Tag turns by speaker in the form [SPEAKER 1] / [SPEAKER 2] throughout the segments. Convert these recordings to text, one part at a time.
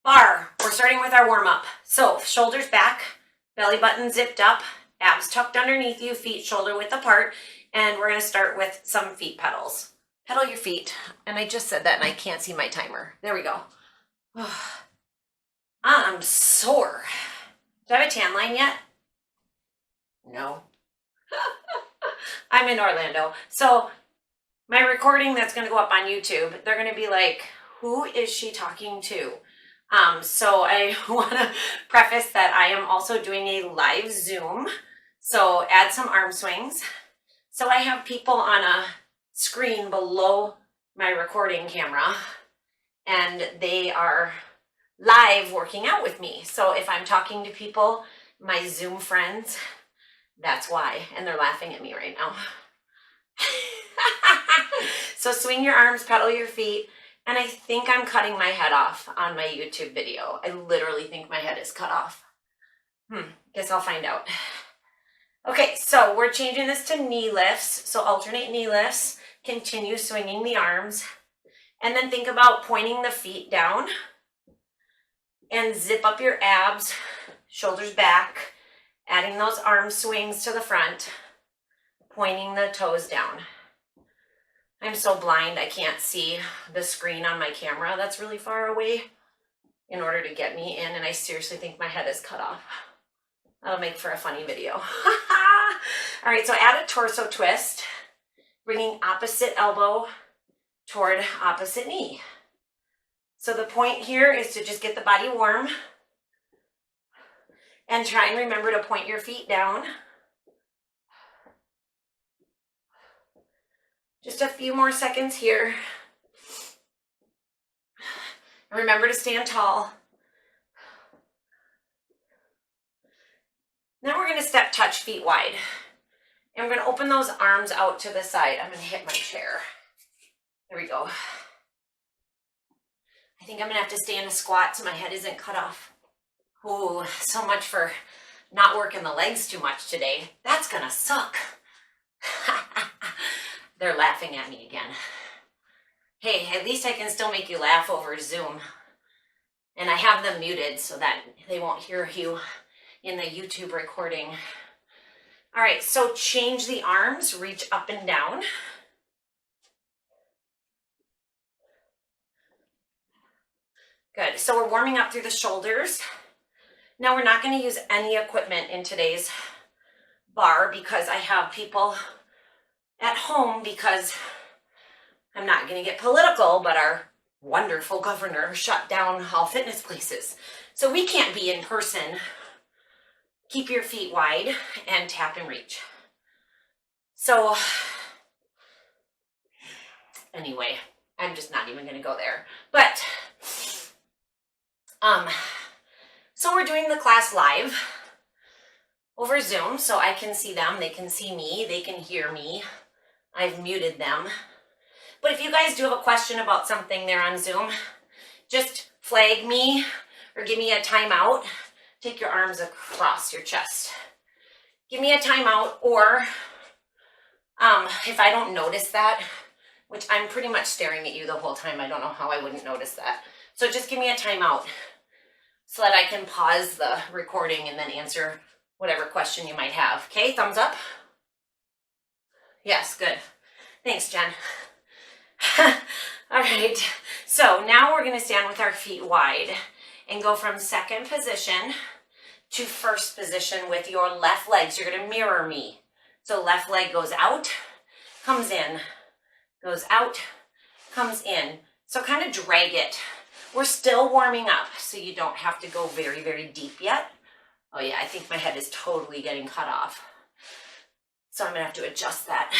[SPEAKER 1] Barre, we're starting with our warm-up. So shoulders back, belly button zipped up, abs tucked underneath you, feet shoulder width apart, and we're gonna start with some feet pedals. Pedal your feet, and I just said that and I can't see my timer. There we go. I'm sore. Do I have a tan line yet? No. I'm in Orlando. So my recording that's gonna go up on YouTube, they're gonna be like, who is she talking to? So I want to preface that I am also doing a live Zoom, so add some arm swings. So I have people on a screen below my recording camera, and they are live working out with me. So if I'm talking to people, my Zoom friends, that's why, and they're laughing at me right now. So swing your arms, pedal your feet. And I think I'm cutting my head off on my YouTube video. I literally think my head is cut off. Guess I'll find out. Okay, so we're changing this to knee lifts. So alternate knee lifts, continue swinging the arms, and then think about pointing the feet down and zip up your abs, shoulders back, adding those arm swings to the front, pointing the toes down. I'm so blind I can't see the screen on my camera that's really far away in order to get me in, and I seriously think my head is cut off. That'll make for a funny video. All right, so add a torso twist, bringing opposite elbow toward opposite knee. So the point here is to just get the body warm and try and remember to point your feet down. Just a few more seconds here. And remember to stand tall. Now we're going to step touch feet wide. And we're going to open those arms out to the side. I'm going to hit my chair. There we go. I think I'm going to have to stay in a squat so my head isn't cut off. Oh, so much for not working the legs too much today. That's going to suck. They're laughing at me again. Hey, at least I can still make you laugh over Zoom. And I have them muted so that they won't hear you in the YouTube recording. All right, so change the arms, reach up and down. Good, so we're warming up through the shoulders. Now we're not going to use any equipment in today's barre because I have people at home, because I'm not going to get political, but our wonderful governor shut down all fitness places. So we can't be in person. Keep your feet wide and tap and reach. So anyway, I'm just not even going to go there. But so we're doing the class live over Zoom, so I can see them, they can see me, they can hear me. I've muted them. But if you guys do have a question about something there on Zoom, just flag me or give me a timeout. Take your arms across your chest. Give me a timeout, or if I don't notice that, which I'm pretty much staring at you the whole time, I don't know how I wouldn't notice that. So just give me a timeout so that I can pause the recording and then answer whatever question you might have. Okay, thumbs up. Yes, good. Thanks, Jen. All right, so now we're going to stand with our feet wide and go from second position to first position with your left leg. So you're going to mirror me. So left leg goes out, comes in, goes out, comes in. So kind of drag it. We're still warming up, so you don't have to go very, very deep yet. Oh yeah, I think my head is totally getting cut off. So I'm going to have to adjust that.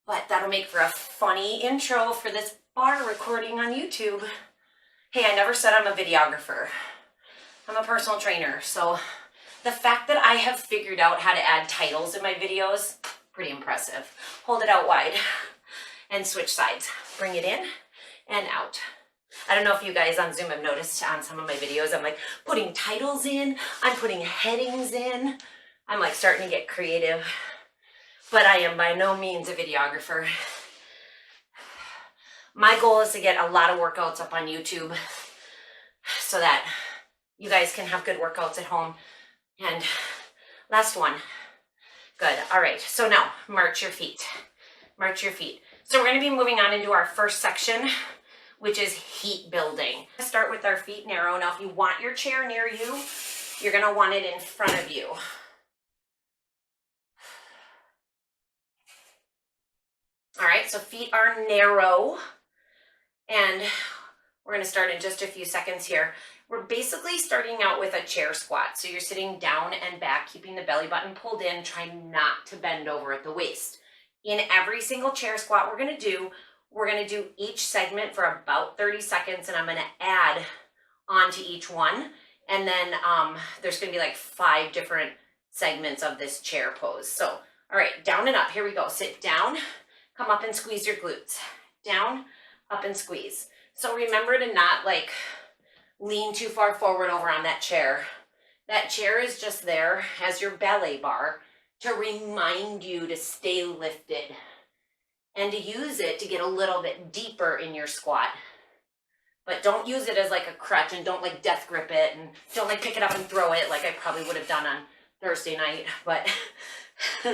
[SPEAKER 1] But that'll make for a funny intro for this barre recording on YouTube. Hey, I never said I'm a videographer. I'm a personal trainer. So the fact that I have figured out how to add titles in my videos, pretty impressive. Hold it out wide and switch sides. Bring it in and out. I don't know if you guys on Zoom have noticed on some of my videos, I'm like putting titles in, I'm putting headings in. I'm like starting to get creative, but I am by no means a videographer. My goal is to get a lot of workouts up on YouTube. so that you guys can have good workouts at home. And last one. Good. All right. So now march your feet. March your feet. So we're going to be moving on into our first section, which is heat building. Start with our feet narrow. Now, if you want your chair near you, you're going to want it in front of you. All right, so feet are narrow, and we're going to start in just a few seconds here. We're basically starting out with a chair squat. So you're sitting down and back, keeping the belly button pulled in, trying not to bend over at the waist. In every single chair squat we're going to do each segment for about 30 seconds, and I'm going to add onto each one. And then there's going to be like 5 different segments of this chair pose. So, all right, down and up. Here we go. Sit down, come up and squeeze your glutes. Down, up and squeeze. So remember to not like lean too far forward over on that chair. That chair is just there as your ballet bar to remind you to stay lifted and to use it to get a little bit deeper in your squat. But don't use it as like a crutch, and don't like death grip it, and don't like pick it up and throw it like I probably would have done on Thursday night. But all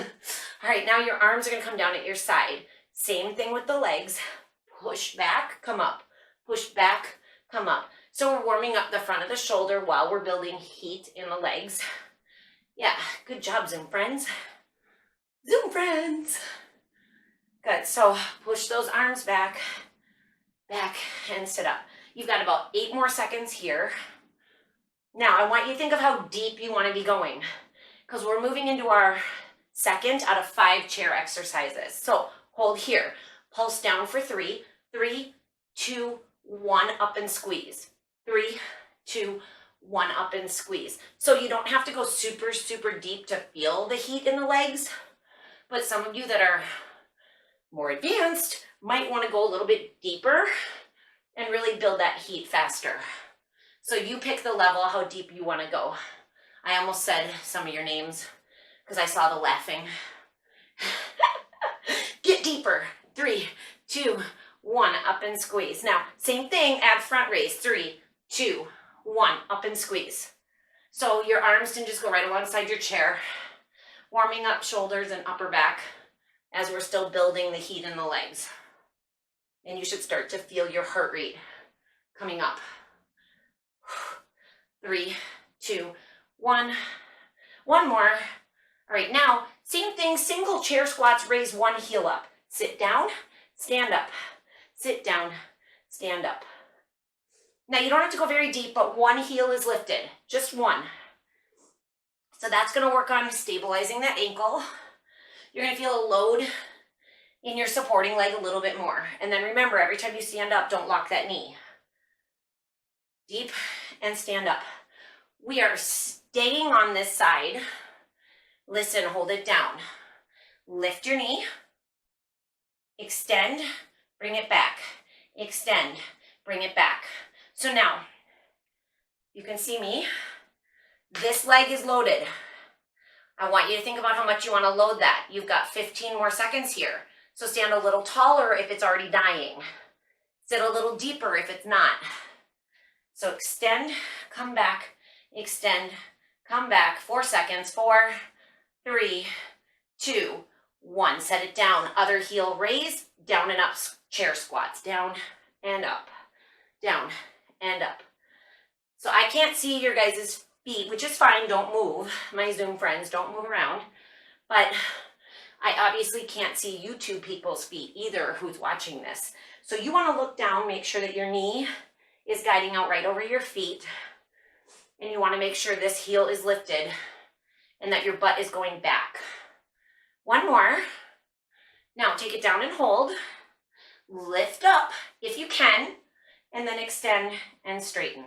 [SPEAKER 1] right, now your arms are going to come down at your side. Same thing with the legs. Push back, come up. Push back, come up. So we're warming up the front of the shoulder while we're building heat in the legs. Yeah, good job, Zoom friends. Zoom friends. Good, so push those arms back, back, and sit up. You've got about 8 more seconds here. Now, I want you to think of how deep you want to be going, because we're moving into our second out of 5 chair exercises. So hold here, pulse down for 3, 3, 2, 1, up and squeeze. 3, 2, 1, up and squeeze. So you don't have to go super, super deep to feel the heat in the legs, but some of you that are more advanced might want to go a little bit deeper and really build that heat faster. So you pick the level, how deep you want to go. I almost said some of your names because I saw the laughing. Get deeper. 3, 2, 1, up and squeeze. Now, same thing, add front raise. 3, 2, 1, up and squeeze. So your arms can just go right alongside your chair, warming up shoulders and upper back as we're still building the heat in the legs. And you should start to feel your heart rate coming up. 3, 2, 1. One more. All right, now, same thing, single chair squats, raise one heel up. Sit down, stand up. Sit down, stand up. Now, you don't have to go very deep, but one heel is lifted, just one. So that's going to work on stabilizing that ankle. You're going to feel a load in your supporting leg a little bit more. And then remember, every time you stand up, don't lock that knee. Deep and stand up. We are staying on this side. Listen, hold it down. Lift your knee. Extend, bring it back. Extend, bring it back. So now, you can see me. This leg is loaded. I want you to think about how much you want to load that. You've got 15 more seconds here. So stand a little taller if it's already dying. Sit a little deeper if it's not. So extend, come back, extend, come back. 4 seconds. 4, 3, 2, 1. Set it down. Other heel raise, down and up chair squats. Down and up, down and up. So I can't see your guys' feet, which is fine. Don't move. My Zoom friends, don't move around. But I obviously can't see YouTube people's feet either who's watching this. So you want to look down, make sure that your knee is guiding out right over your feet. And you want to make sure this heel is lifted and that your butt is going back. One more. Now take it down and hold. Lift up if you can, and then extend and straighten.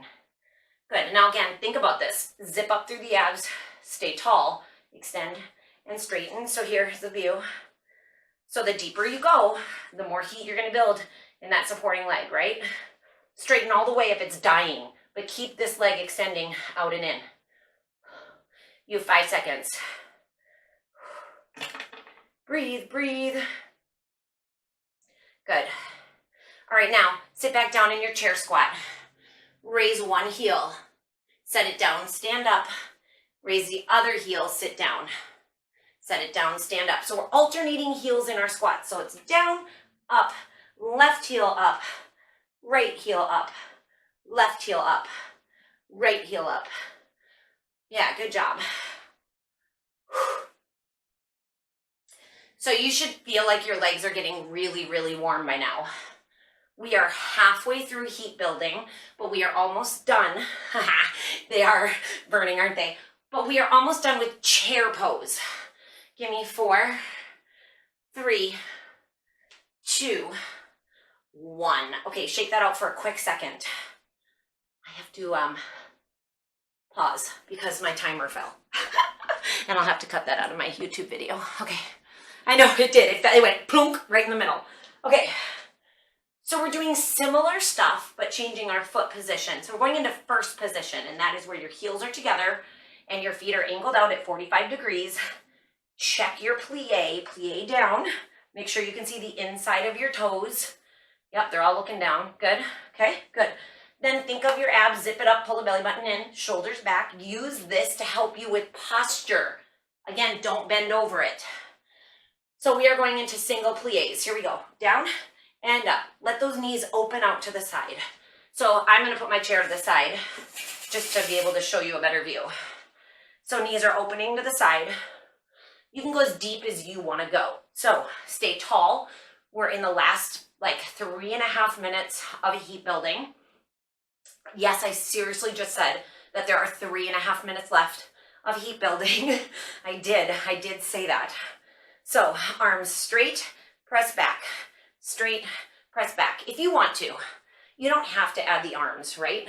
[SPEAKER 1] Good. Now again, think about this. Zip up through the abs, stay tall, extend and straighten. So here's the view. So the deeper you go, the more heat you're going to build in that supporting leg, right? Straighten all the way if it's dying, but keep this leg extending out and in. You have 5 seconds. Breathe, breathe. Good. All right, now sit back down in your chair squat. raise one heel, set it down, stand up, raise the other heel, sit down, set it down, stand up. So we're alternating heels in our squats. So it's down, up, left heel up, right heel up, left heel up, right heel up. Yeah, good job. So you should feel like your legs are getting really, really warm by now. We are halfway through heat building, but we are almost done. They are burning, aren't they? But we are almost done with chair pose. Give me 4, 3, 2, 1. Okay, shake that out for a quick second. I have to pause because my timer fell. And I'll have to cut that out of my YouTube video. Okay. I know it did. It went plunk right in the middle. Okay. So we're doing similar stuff, but changing our foot position. So we're going into first position, and that is where your heels are together and your feet are angled out at 45 degrees. Check your plie, plie down. Make sure you can see the inside of your toes. Yep, they're all looking down. Good. Okay, good. Then think of your abs, zip it up, pull the belly button in, shoulders back. Use this to help you with posture. Again, don't bend over it. So we are going into single plies. Here we go. Down and up. Let those knees open out to the side. So I'm going to put my chair to the side just to be able to show you a better view. So knees are opening to the side. You can go as deep as you want to go. So stay tall. We're in the last like 3.5 minutes of heat building. Yes, I seriously just said that there are 3.5 minutes left of heat building. I did say that. So arms straight, press back, straight, press back. If you want to, you don't have to add the arms, right?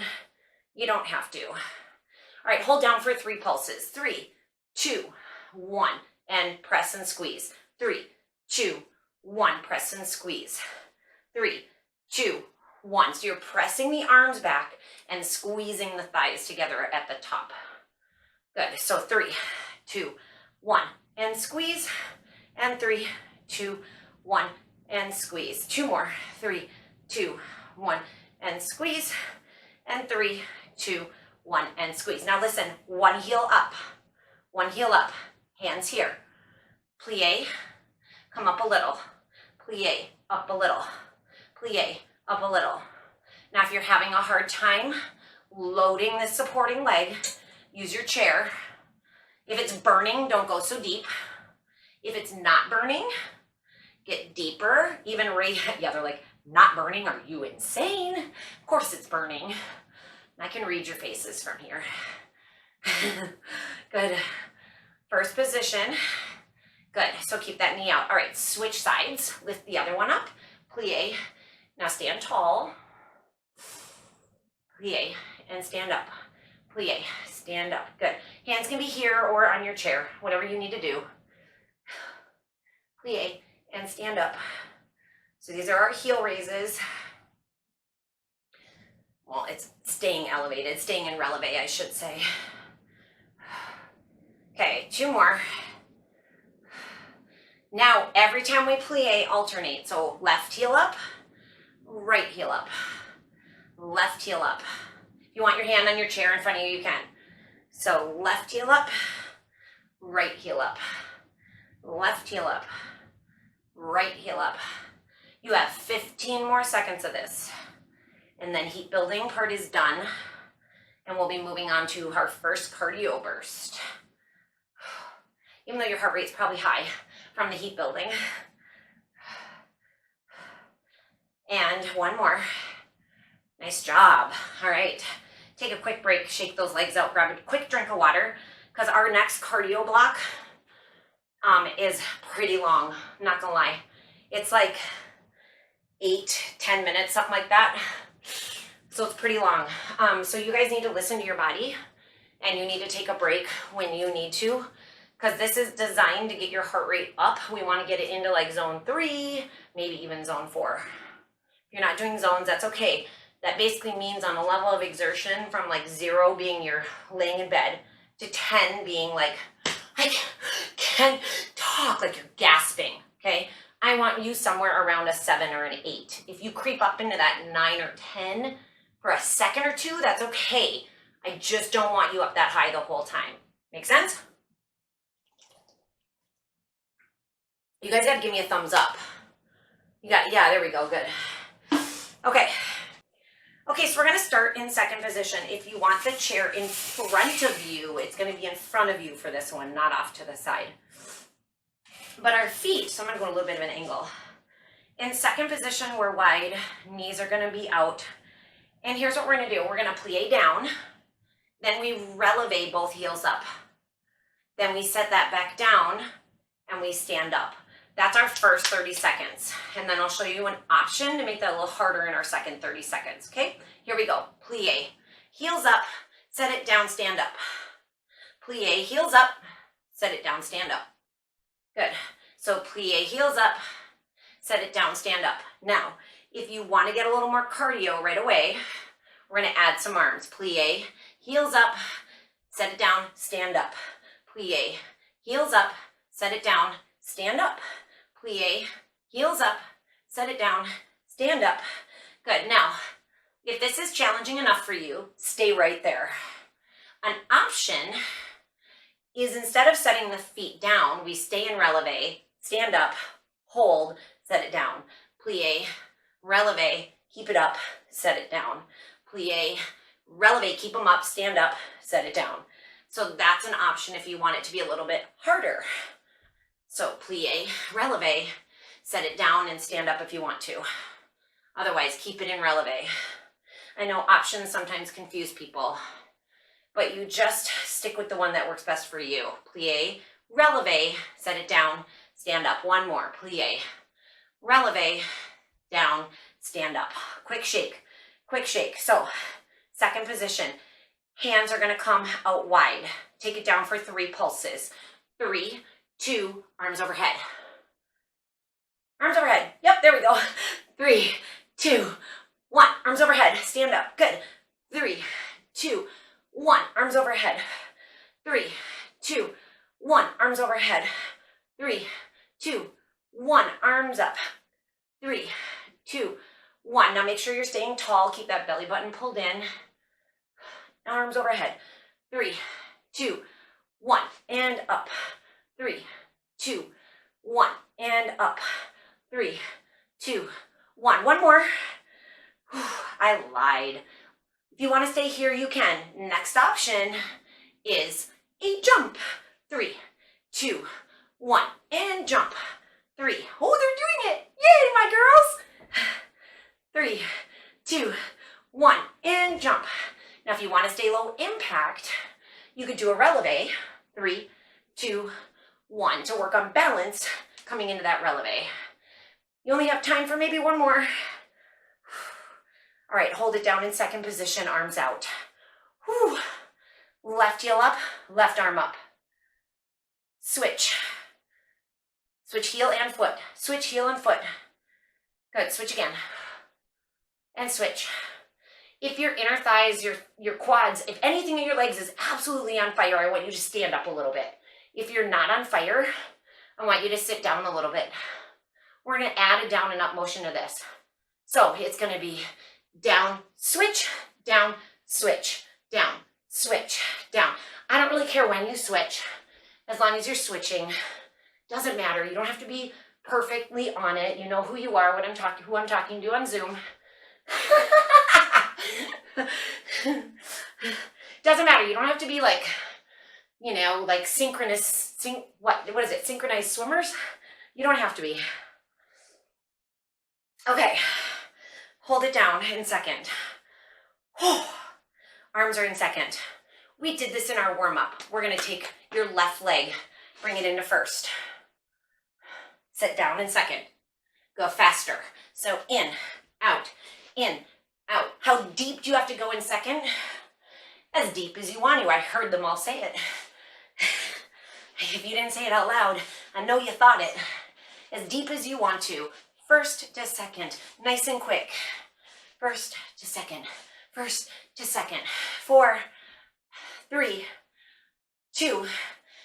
[SPEAKER 1] You don't have to. All right, hold down for 3 pulses. 3, 2, 1, and press and squeeze. 3, 2, 1, press and squeeze. 3, 2, 1. So you're pressing the arms back and squeezing the thighs together at the top. Good. So 3, 2, 1, and squeeze. And 3, 2, 1, and squeeze. 2 more. 3, 2, 1, and squeeze. And 3, 2, 1, and squeeze. Now listen, one heel up, hands here. Plie, come up a little. Plie, up a little. Plie, up a little. Now if you're having a hard time loading this supporting leg, use your chair. If it's burning, don't go so deep. If it's not burning, get deeper, even right, yeah, they're like, not burning, are you insane? Of course it's burning. I can read your faces from here. Good. First position. Good, so keep that knee out. All right, switch sides, lift the other one up, plie. Now stand tall, plie, and stand up, plie, stand up. Good. Hands can be here or on your chair, whatever you need to do. Plie and stand up. So these are our heel raises. Well, it's staying elevated, staying in releve, I should say. Okay, 2 more. Now, every time we plie, alternate. So left heel up, right heel up, left heel up. If you want your hand on your chair in front of you, you can. So left heel up, right heel up, left heel up, right heel up. You have 15 more seconds of this. And then heat building part is done. And we'll be moving on to our first cardio burst. Even though your heart rate's probably high from the heat building. And 1 more. Nice job. All right. Take a quick break, shake those legs out, grab a quick drink of water, because our next cardio block is pretty long, not gonna lie. It's like 8-10 minutes, something like that. So it's pretty long. So you guys need to listen to your body, and you need to take a break when you need to, because this is designed to get your heart rate up. We want to get it into like zone 3, maybe even zone 4. If you're not doing zones, that's okay. That basically means on a level of exertion from like 0 being you're laying in bed to 10 being like, I can't talk, like you're gasping, okay? I want you somewhere around a 7 or an 8. If you creep up into that 9 or 10 for a second or two, that's okay. I just don't want you up that high the whole time. Make sense? You guys gotta give me a thumbs up. Yeah, there we go, good. Okay. Okay, so we're gonna start in second position. If you want the chair in front of you, it's gonna be in front of you for this one, not off to the side. But our feet, so I'm gonna go a little bit of an angle. In second position, we're wide, knees are gonna be out. And here's what we're gonna do. We're gonna plie down, then we releve both heels up. Then we set that back down and we stand up. That's our first 30 seconds. And then I'll show you an option to make that a little harder in our second 30 seconds, okay? Here we go, plie. Heels up, set it down, stand up. Plie, heels up, set it down, stand up. Good, so plie, heels up, set it down, stand up. Now, if you wanna get a little more cardio right away, we're gonna add some arms. Plie, heels up, set it down, stand up. Plie, heels up, set it down, stand up. Plie, heels up, set it down, stand up. Good, now, if this is challenging enough for you, stay right there. An option is instead of setting the feet down, we stay in releve, stand up, hold, set it down. Plie, releve, keep it up, set it down. Plie, releve, keep them up, stand up, set it down. So that's an option if you want it to be a little bit harder. So plie, releve, set it down and stand up if you want to. Otherwise, keep it in releve. I know options sometimes confuse people, but you just stick with the one that works best for you. Plie, releve, set it down, stand up. One more, plie, releve, down, stand up. Quick shake, quick shake. So second position, hands are gonna come out wide. Take it down for 3 pulses. 3, 2, arms overhead. Arms overhead. Yep, there we go. 3, 2, 1. Arms overhead. Stand up. Good. 3, 2, 1. Arms overhead. 3, 2, 1. Arms overhead. 3, 2, 1. Arms up. 3, 2, 1. Now make sure you're staying tall. Keep that belly button pulled in. Arms overhead. 3, 2, 1. And up. 3, 2, 1. And up. 3, 2, 1. One more. I lied. If you want to stay here, you can. Next option is a jump. 3, 2, 1. And jump. 3. Oh, they're doing it. Yay, my girls. 3, 2, 1. And jump. Now, if you want to stay low impact, you could do a releve. 3, 2, 1 to work on balance coming into that releve. You only have time for maybe one more. All right, hold it down in second position, arms out. Whew. Left heel up, left arm up. Switch. Switch heel and foot. Switch heel and foot. Good, switch again. And switch. If your inner thighs, your quads, if anything in your legs is absolutely on fire, I want you to stand up a little bit. If you're not on fire, I want you to sit down a little bit. We're going to add a down and up motion to this. So it's going to be down, switch, down, switch, down, switch, down. I don't really care when you switch, as long as you're switching. Doesn't matter. You don't have to be perfectly on it. You know who you are, who I'm talking to on Zoom. Doesn't matter. You don't have to be like, you know, like what is it? Synchronized swimmers? You don't have to be. Okay. Hold it down in second. Arms are in second. We did this in our warm-up. We're going to take your left leg, bring it into first. Sit down in second. Go faster. So in, out, in, out. How deep do you have to go in second? As deep as you want to. I heard them all say it. If you didn't say it out loud, I know you thought it. As deep as you want to. First to second. Nice and quick. First to second. First to second. 4, 3, 2.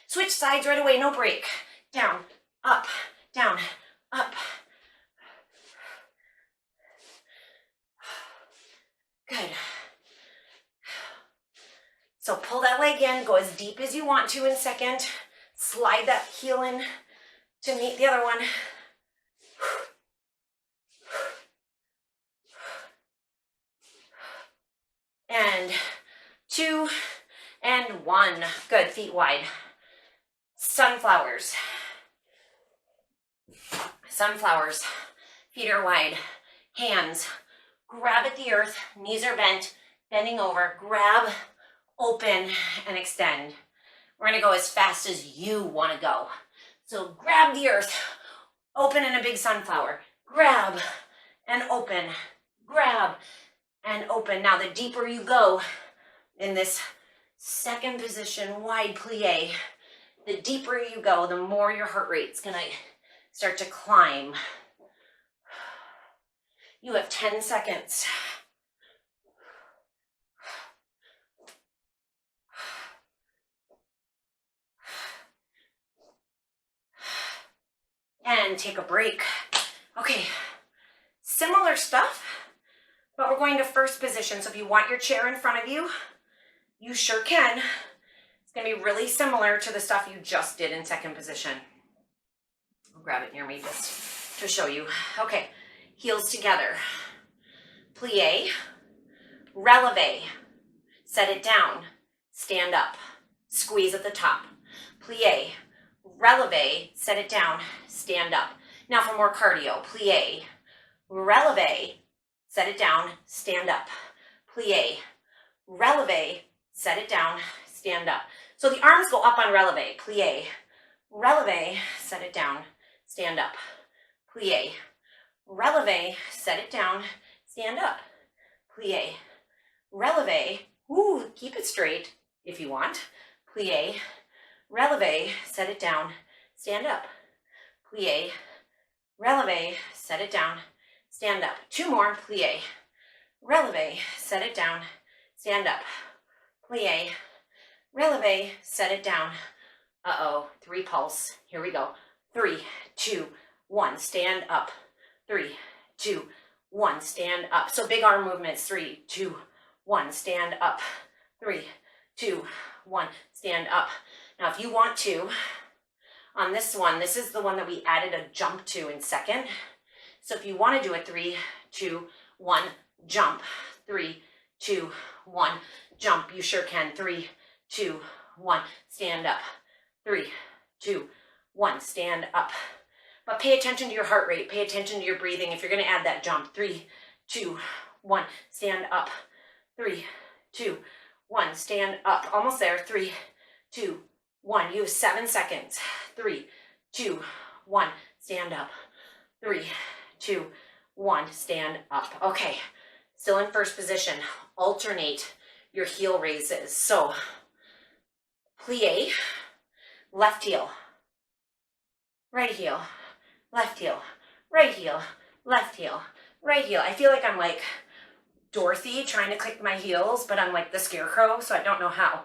[SPEAKER 1] Switch sides right away. No break. Down, up, down, up. Good. So pull that leg in, go as deep as you want to in second. Slide that heel in to meet the other one. And 2 and 1. Good, feet wide. Sunflowers. Sunflowers. Feet are wide. Hands. Grab at the earth. Knees are bent. Bending over. Grab, open, and extend. We're going to go as fast as you want to go. So grab the earth. Open in a big sunflower. Grab and open. Grab and open. Now the deeper you go in this second position, wide plie, the deeper you go, the more your heart rate's gonna start to climb. You have 10 seconds. And take a break. Okay, similar stuff, but we're going to first position. So if you want your chair in front of you, you sure can. It's gonna be really similar to the stuff you just did in second position. I'll grab it near me just to show you. Okay, heels together. Plie, releve, set it down, stand up, squeeze at the top. Plie, releve, set it down, stand up. Now for more cardio, plie, releve, set it down, stand up. Plie, releve, set it down, stand up. So the arms go up on releve, plie, releve, set it down, stand up. Plie, releve, set it down, stand up. Plie, releve, keep it straight if you want. Plie, releve, set it down, stand up. Plie, releve, set it down, stand up. 2 more, plie, releve, set it down, stand up. Plie, releve, set it down. 3 pulse. Here we go. 3, 2, 1, stand up. 3, 2, 1, stand up. So big arm movements. 3, 2, 1, stand up. 3, 2, 1, stand up. Now if you want to, on this one, this is the one that we added a jump to in second. So if you want to do a 3, 2, 1, jump. 3, 2, 1, jump. You sure can. 3, 2, 1, stand up. 3, 2, 1, stand up. But pay attention to your heart rate. Pay attention to your breathing. If you're going to add that jump, 3, 2, 1, stand up. 3, 2, 1, stand up. Almost there. 3, 2, 1. You have 7 seconds. 3, 2, 1, stand up. 3, 2, 1, stand up. Okay, still in first position. Alternate your heel raises. So plie, left heel, right heel, left heel, right heel, left heel, right heel. I feel like I'm like Dorothy trying to click my heels, but I'm like the scarecrow, so I don't know how.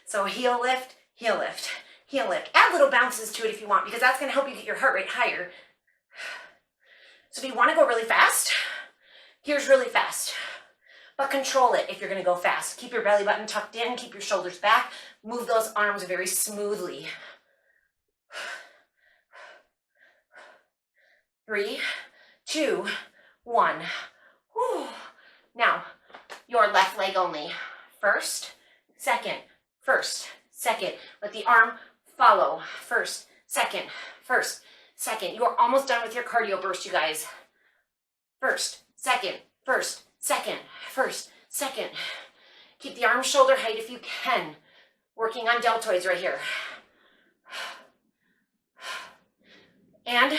[SPEAKER 1] So heel lift, heel lift, heel lift. Add little bounces to it if you want, because that's going to help you get your heart rate higher. So if you want to go really fast, here's really fast. But control it if you're going to go fast. Keep your belly button tucked in, keep your shoulders back, move those arms very smoothly. 3, 2, 1. Whew. Now, your left leg only. First, second, first, second. Let the arm follow. First, second, first, second. You are almost done with your cardio burst, you guys. First, second, first, second, first, second. Keep the arms shoulder height if you can. Working on deltoids right here. And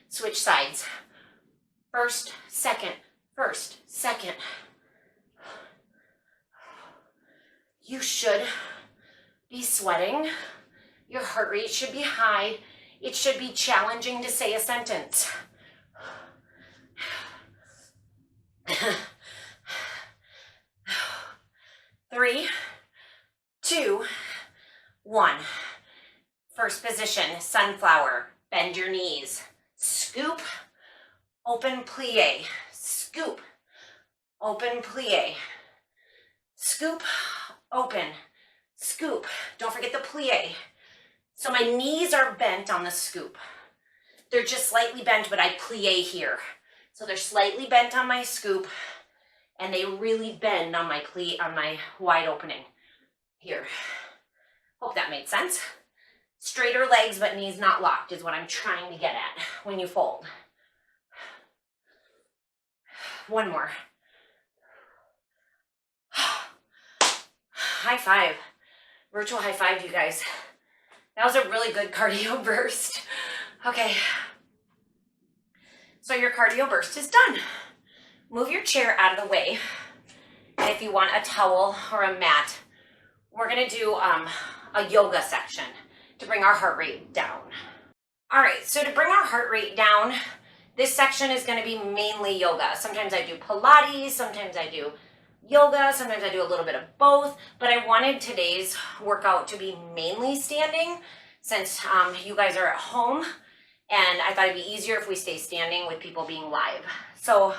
[SPEAKER 1] switch sides. First, second, first, second. You should be sweating. Your heart rate should be high. It should be challenging to say a sentence. 3, 2, 1. First position, sunflower. Bend your knees. Scoop, open plie. Scoop, open plie. scoop, open, scoop. Don't forget the plie. So my knees are bent on the scoop. They're just slightly bent, but I plie here. So they're slightly bent on my scoop, and they really bend on my plie, on my wide opening here. Hope that made sense. Straighter legs, but knees not locked is what I'm trying to get at when you fold. One more. High five. Virtual high five, you guys. That was a really good cardio burst. Okay. So your cardio burst is done. Move your chair out of the way. And if you want a towel or a mat, we're gonna do a yoga section to bring our heart rate down. All right, so to bring our heart rate down, this section is gonna be mainly yoga. Sometimes I do Pilates, sometimes I do yoga, sometimes I do a little bit of both, but I wanted today's workout to be mainly standing since you guys are at home, and I thought it'd be easier if we stay standing with people being live. So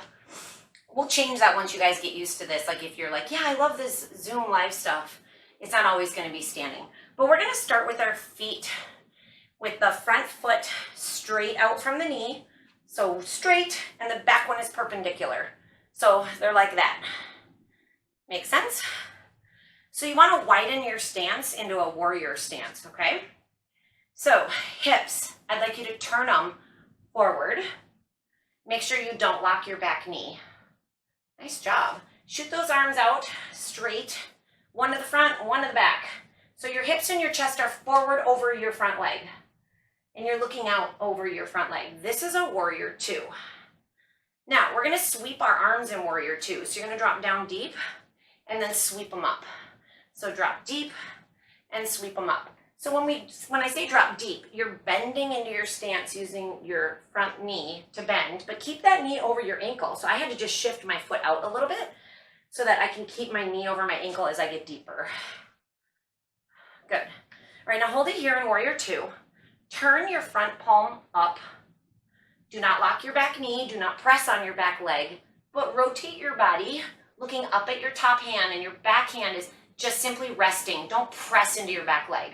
[SPEAKER 1] we'll change that once you guys get used to this. Like if you're like, yeah, I love this Zoom live stuff, it's not always gonna be standing. But we're gonna start with our feet with the front foot straight out from the knee. So straight, and the back one is perpendicular. So they're like that. Make sense? So you want to widen your stance into a warrior stance, okay? So hips, I'd like you to turn them forward. Make sure you don't lock your back knee. Nice job. Shoot those arms out straight, one to the front, one to the back. So your hips and your chest are forward over your front leg, and you're looking out over your front leg. This is a warrior two. Now we're going to sweep our arms in warrior two. So you're going to drop down deep and then sweep them up. So drop deep and sweep them up. So when I say drop deep, you're bending into your stance using your front knee to bend, but keep that knee over your ankle. So I had to just shift my foot out a little bit so that I can keep my knee over my ankle as I get deeper. Good. All right, now hold it here in warrior two. Turn your front palm up. Do not lock your back knee. Do not press on your back leg, but rotate your body, looking up at your top hand, and your back hand is just simply resting. Don't press into your back leg.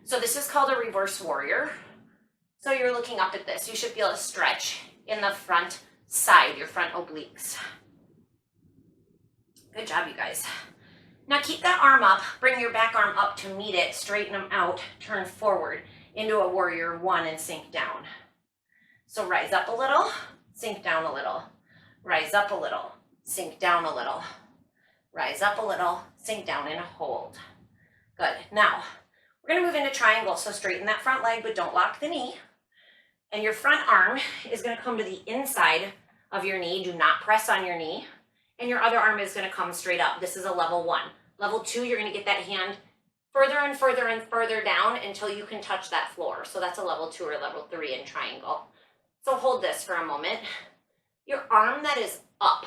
[SPEAKER 1] So this is called a reverse warrior. So you're looking up at this. You should feel a stretch in the front side, your front obliques. Good job, you guys. Now keep that arm up. Bring your back arm up to meet it. Straighten them out. Turn forward into a warrior one and sink down. So rise up a little, sink down a little. Rise up a little, sink down a little. Rise up a little, sink down and hold. Good. Now, we're going to move into triangle. So straighten that front leg, but don't lock the knee. And your front arm is going to come to the inside of your knee. Do not press on your knee. And your other arm is going to come straight up. This is a level one. Level two, you're going to get that hand further and further and further down until you can touch that floor. So that's a level two or level three in triangle. So hold this for a moment. Your arm that is up,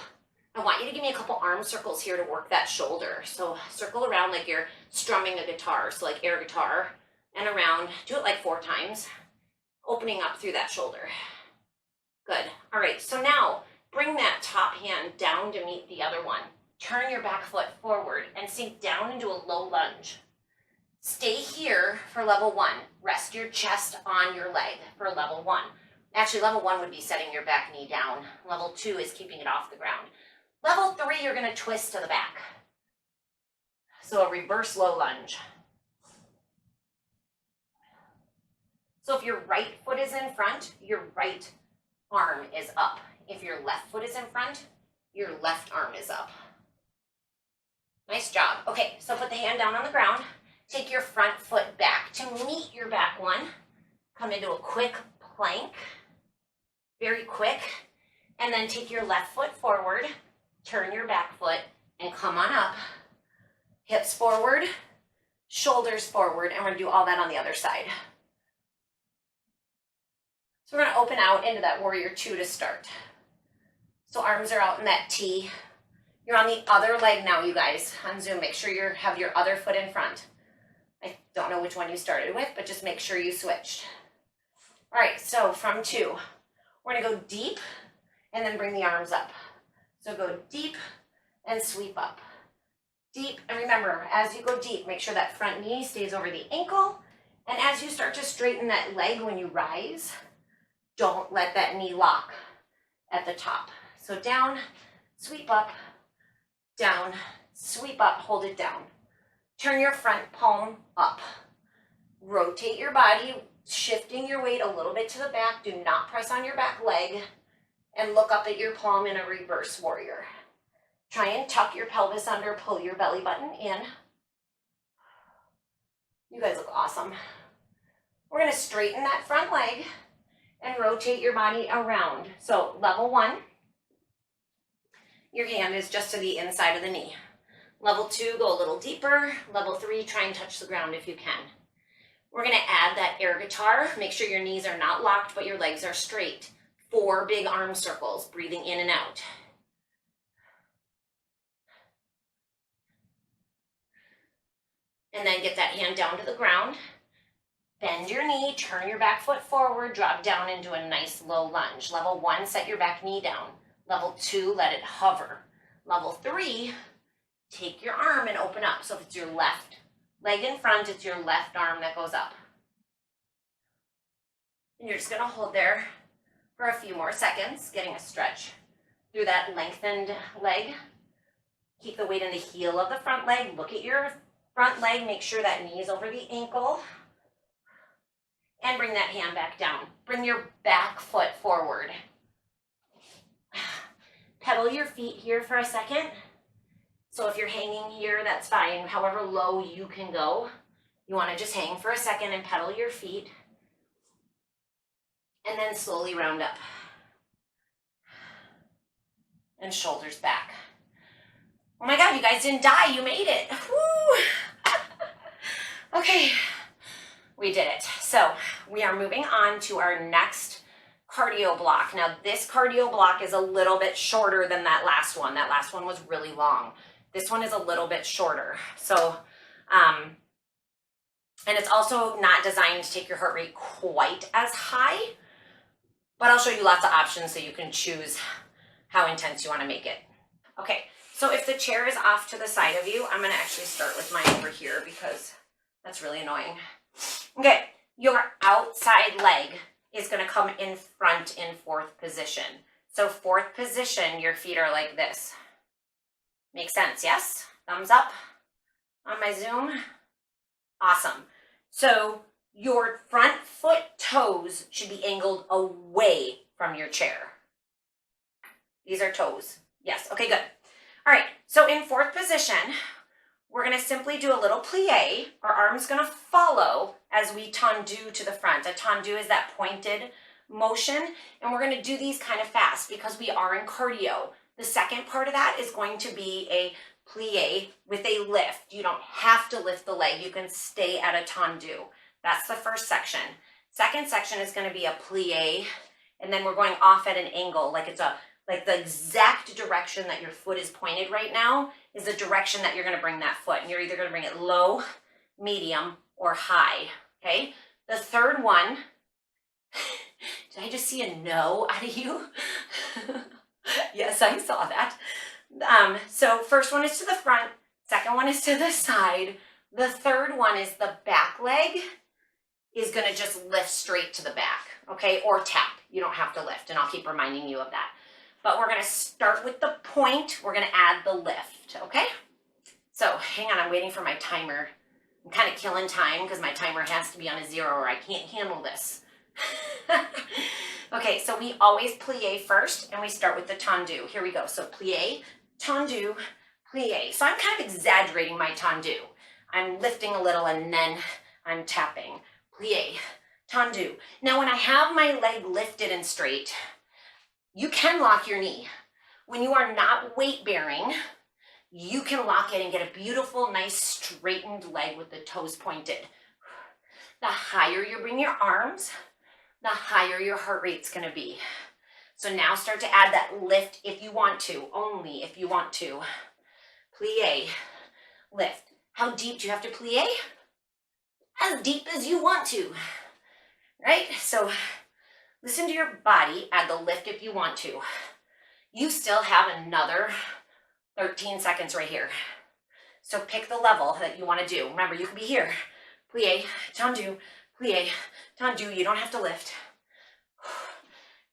[SPEAKER 1] I want you to give me a couple arm circles here to work that shoulder. So circle around like you're strumming a guitar, so like air guitar, and around. Do it like 4 times, opening up through that shoulder. Good. All right, so now bring that top hand down to meet the other one. Turn your back foot forward and sink down into a low lunge. Stay here for level one. Rest your chest on your leg for level one. Actually, level one would be setting your back knee down. Level two is keeping it off the ground. Level three, you're going to twist to the back. So a reverse low lunge. So if your right foot is in front, your right arm is up. If your left foot is in front, your left arm is up. Nice job. Okay, so put the hand down on the ground. Take your front foot back to meet your back one. Come into a quick plank. Very quick. And then take your left foot forward. Turn your back foot and come on up. Hips forward, shoulders forward, and we're going to do all that on the other side. So we're going to open out into that warrior two to start. So arms are out in that T. You're on the other leg now, you guys. On Zoom, make sure you have your other foot in front. I don't know which one you started with, but just make sure you switched. All right, so from two, we're going to go deep and then bring the arms up. So go deep and sweep up. deep. And remember, as you go deep, make sure that front knee stays over the ankle. And as you start to straighten that leg when you rise, don't let that knee lock at the top. So down, sweep up, down, sweep up, hold it down. Turn your front palm up. Rotate your body, shifting your weight a little bit to the back. Do not press on your back leg. And look up at your palm in a reverse warrior. Try and tuck your pelvis under, pull your belly button in. You guys look awesome. We're gonna straighten that front leg and rotate your body around. So level 1, your hand is just to the inside of the knee. Level 2, go a little deeper. Level 3, try and touch the ground if you can. We're gonna add that air guitar. Make sure your knees are not locked, but your legs are straight. 4 big arm circles, breathing in and out. And then get that hand down to the ground. Bend your knee, turn your back foot forward, drop down into a nice low lunge. Level 1, set your back knee down. Level 2, let it hover. Level 3, take your arm and open up. So if it's your left leg in front, it's your left arm that goes up. And you're just gonna hold there for a few more seconds, getting a stretch through that lengthened leg. Keep the weight in the heel of the front leg. Look at your front leg, make sure that knee is over the ankle. And bring that hand back down. Bring your back foot forward. Pedal your feet here for a second. So if you're hanging here, that's fine. However low you can go. You want to just hang for a second and pedal your feet. And then slowly round up. And shoulders back. Oh my God, you guys didn't die. You made it. Woo! Okay. We did it. So we are moving on to our next cardio block. Now this cardio block is a little bit shorter than that last one. That last one was really long. This one is a little bit shorter. So, and it's also not designed to take your heart rate quite as high, but I'll show you lots of options so you can choose how intense you want to make it. Okay, so if the chair is off to the side of you, I'm going to actually start with mine over here because that's really annoying. Okay, your outside leg is going to come in front in 4th position. So 4th position, your feet are like this. Makes sense, yes? Thumbs up on my Zoom. Awesome. So your front foot toes should be angled away from your chair. These are toes. Yes, okay, good. All right, so in 4th position, we're going to simply do a little plie. Our arm's going to follow as we tendu to the front. A tendu is that pointed motion, and we're going to do these kind of fast because we are in cardio. The second part of that is going to be a plie with a lift. You don't have to lift the leg. You can stay at a tendu. That's the first section. Second section is going to be a plie, and then we're going off at an angle, like the exact direction that your foot is pointed right now is the direction that you're going to bring that foot. And you're either going to bring it low, medium, or high. Okay? The third one, did I just see a no out of you? Yes, I saw that. So first one is to the front. Second one is to the side. The third one is the back leg is going to just lift straight to the back. Okay? Or tap. You don't have to lift. And I'll keep reminding you of that. But we're going to start with the point. We're going to add the lift, okay? So hang on, I'm waiting for my timer. I'm kind of killing time because my timer has to be on a 0 or I can't handle this. Okay, so we always plie first and we start with the tendu. Here we go. So plie, tendu, plie. So I'm kind of exaggerating my tendu. I'm lifting a little and then I'm tapping. Plie, tendu. Now when I have my leg lifted and straight, you can lock your knee. When you are not weight bearing, you can lock it and get a beautiful, nice straightened leg with the toes pointed. The higher you bring your arms, the higher your heart rate's gonna be. So now start to add that lift if you want to, only if you want to. Plie, lift. How deep do you have to plie? As deep as you want to, right? So listen to your body, add the lift if you want to. You still have another 13 seconds right here. So pick the level that you want to do. Remember, you can be here. Plie, tendu, plie, tendu. You don't have to lift.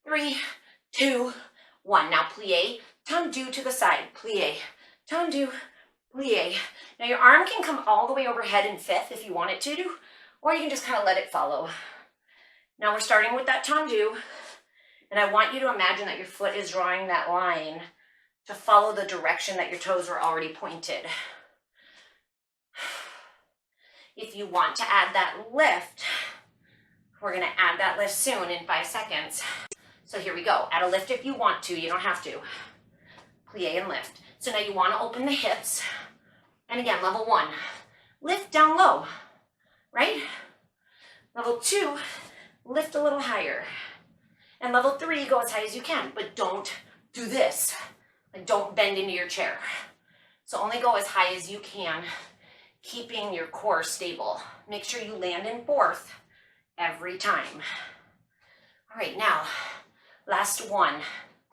[SPEAKER 1] 3, 2, 1. Now plie, tendu to the side. Plie, tendu, plie. Now your arm can come all the way overhead in fifth if you want it to, or you can just kind of let it follow. Now we're starting with that tendu, and I want you to imagine that your foot is drawing that line to follow the direction that your toes were already pointed. If you want to add that lift, we're going to add that lift soon in 5 seconds. So here we go. Add a lift if you want to. You don't have to. Plie and lift. So now you want to open the hips. And again, level 1, lift down low, right? Level 2, lift a little higher. And level 3, go as high as you can, but don't do this. Like, don't bend into your chair. So only go as high as you can, keeping your core stable. Make sure you land in fourth every time. All right, now, last one.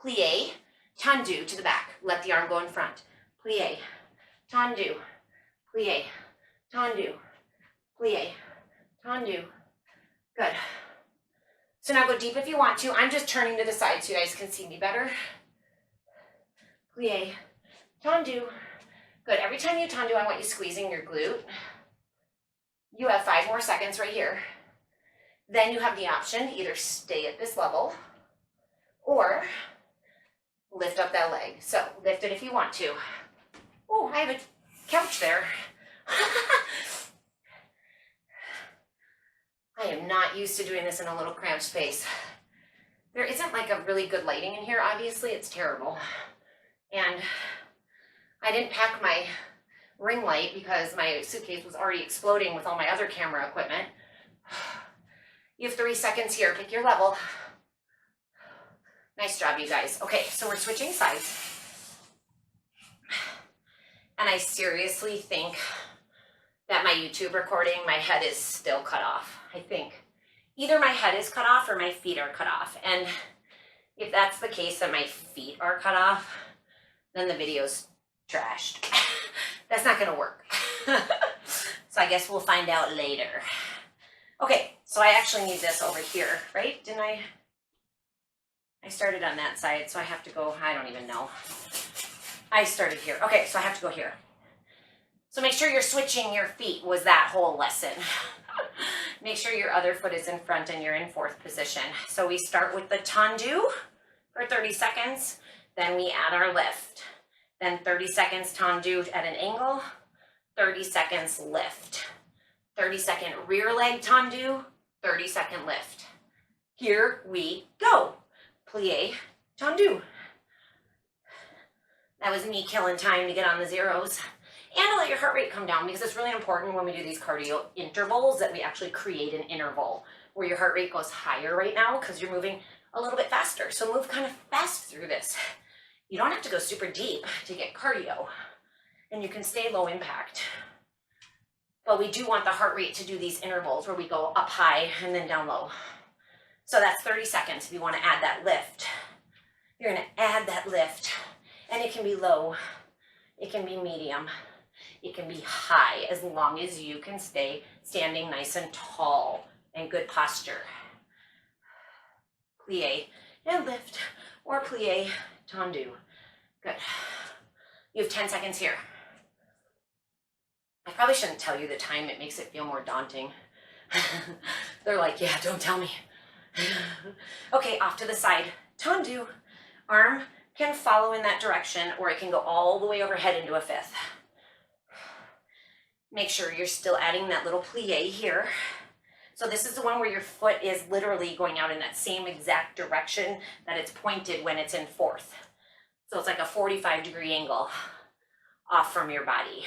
[SPEAKER 1] Plie, tendu to the back. Let the arm go in front. Plie, tendu, plie, tendu, plie, tendu. Good. So now go deep if you want to. I'm just turning to the side so you guys can see me better. Plie, tendu. Good. Every time you tendu, I want you squeezing your glute. You have 5 more seconds right here. Then you have the option to either stay at this level or lift up that leg. So lift it if you want to. Oh, I have a couch there. I am not used to doing this in a little cramped space. There isn't like a really good lighting in here, obviously. It's terrible. And I didn't pack my ring light because my suitcase was already exploding with all my other camera equipment. You have 3 seconds here. Pick your level. Nice job, you guys. Okay, so we're switching sides. And I seriously think that my YouTube recording, my head is still cut off. I think either my head is cut off or my feet are cut off. And if that's the case, that my feet are cut off, then the video's trashed. That's not gonna work. So I guess we'll find out later. Okay, so I actually need this over here, right? Didn't I? I started on that side, so I have to go, I don't even know. I started here. Okay, so I have to go here. So make sure you're switching your feet was that whole lesson. Make sure your other foot is in front and you're in fourth position. So we start with the tendu for 30 seconds. Then we add our lift. Then 30 seconds tendu at an angle. 30 seconds lift. 30-second rear leg tendu. 30-second lift. Here we go. Plie, tendu. That was me killing time to get on the zeros. And to let your heart rate come down, because it's really important when we do these cardio intervals that we actually create an interval where your heart rate goes higher right now because you're moving a little bit faster. So move kind of fast through this. You don't have to go super deep to get cardio, and you can stay low impact. But we do want the heart rate to do these intervals where we go up high and then down low. So that's 30 seconds if you want to add that lift. You're going to add that lift, and it can be low, it can be medium, it can be high, as long as you can stay standing nice and tall and good posture. Plie and lift, or plie, tendu. Good. You have 10 seconds here. I probably shouldn't tell you the time. It makes it feel more daunting. They're like, yeah, don't tell me. Okay, off to the side. Tendu. Arm can follow in that direction, or it can go all the way overhead into a fifth. Make sure you're still adding that little plie here. So this is the one where your foot is literally going out in that same exact direction that it's pointed when it's in fourth. So it's like a 45-degree angle off from your body.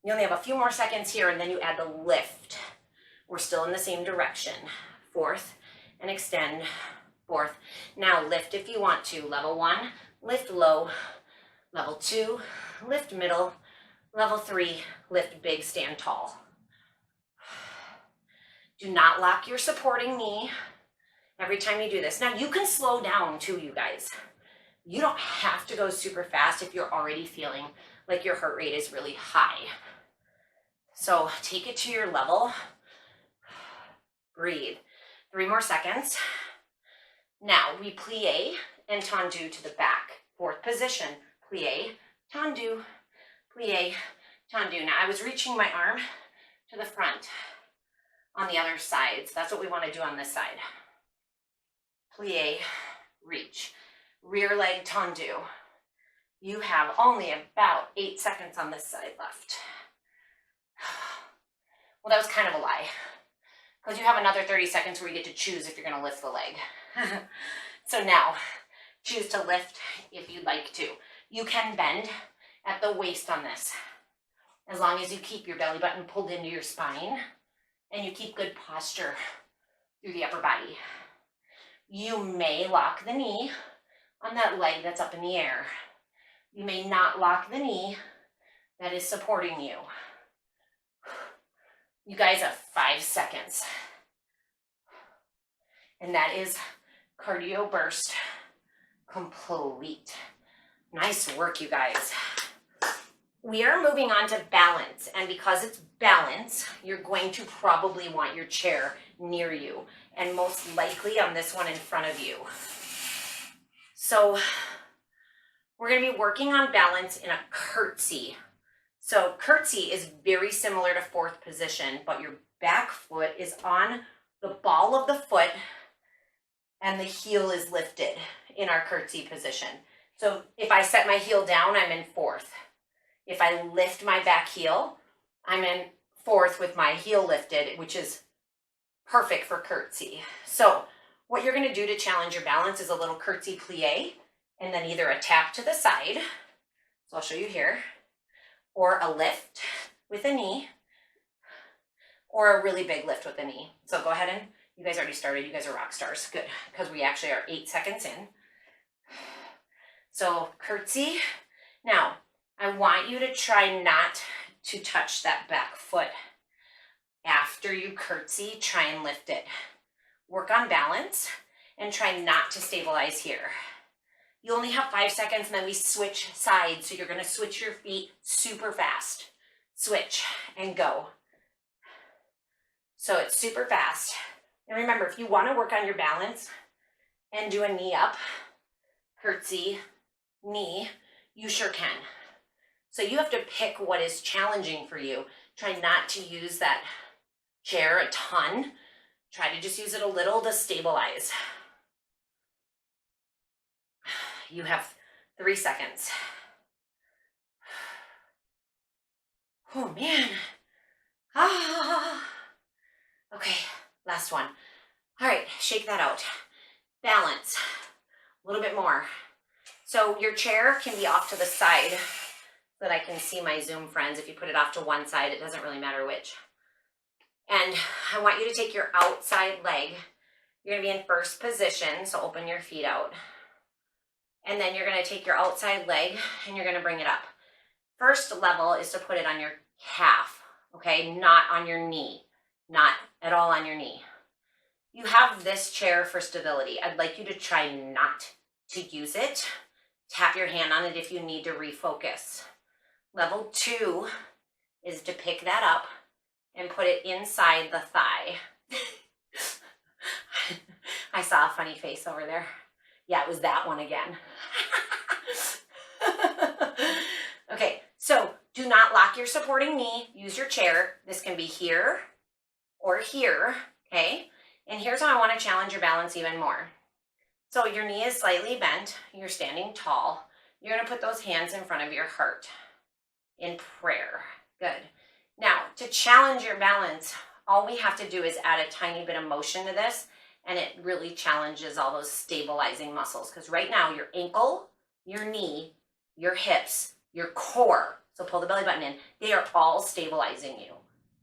[SPEAKER 1] You only have a few more seconds here, and then you add the lift. We're still in the same direction. Fourth, and extend. Fourth. Now lift if you want to. Level 1, lift low. Level 2, lift middle. Level 3, lift big, stand tall. Do not lock your supporting knee every time you do this. Now you can slow down too, you guys. You don't have to go super fast if you're already feeling like your heart rate is really high. So take it to your level. Breathe. 3 more seconds. Now we plie and tendu to the back. 4th position. Plie, tendu, plie, tendu. Now I was reaching my arm to the front on the other side. So that's what we want to do on this side. Plie, reach. Rear leg tendu. You have only about 8 seconds on this side left. Well, that was kind of a lie, because you have another 30 seconds where you get to choose if you're going to lift the leg. So now, choose to lift if you'd like to. You can bend at the waist on this, as long as you keep your belly button pulled into your spine and you keep good posture through the upper body. You may lock the knee on that leg that's up in the air. You may not lock the knee that is supporting you. You guys have 5 seconds. And that is cardio burst complete. Nice work, you guys. We are moving on to balance, and because it's balance, you're going to probably want your chair near you, and most likely on this one in front of you. So we're going to be working on balance in a curtsy. So curtsy is very similar to 4th position, but your back foot is on the ball of the foot and the heel is lifted in our curtsy position. So if I set my heel down, I'm in 4th. If I lift my back heel, I'm in 4th with my heel lifted, which is perfect for curtsy. So what you're going to do to challenge your balance is a little curtsy plie, and then either a tap to the side, so I'll show you here, or a lift with a knee, or a really big lift with a knee. So go ahead, and you guys already started. You guys are rock stars. Good, because we actually are 8 seconds in. So curtsy. Now, I want you to try not to touch that back foot. After you curtsy, try and lift it. Work on balance and try not to stabilize here. You only have 5 seconds, and then we switch sides. So you're going to switch your feet super fast. Switch and go. So it's super fast. And remember, if you want to work on your balance and do a knee up, curtsy, knee, you sure can. So you have to pick what is challenging for you. Try not to use that chair a ton. Try to just use it a little to stabilize. You have 3 seconds. Oh man. Okay, last one. All right, shake that out. Balance, a little bit more. So your chair can be off to the side so that I can see my Zoom friends. If you put it off to one side, it doesn't really matter which. And I want you to take your outside leg. You're gonna be in 1st position, so open your feet out. And then you're gonna take your outside leg and you're gonna bring it up. First level is to put it on your calf, okay? Not on your knee, not at all on your knee. You have this chair for stability. I'd like you to try not to use it. Tap your hand on it if you need to refocus. Level 2 is to pick that up and put it inside the thigh. I saw a funny face over there. Yeah, it was that one again. Okay, so do not lock your supporting knee. Use your chair. This can be here or here, okay? And here's how I want to challenge your balance even more. So your knee is slightly bent. You're standing tall. You're going to put those hands in front of your heart in prayer. Good. Now, to challenge your balance, all we have to do is add a tiny bit of motion to this, and it really challenges all those stabilizing muscles. Because right now, your ankle, your knee, your hips, your core, so pull the belly button in, they are all stabilizing you.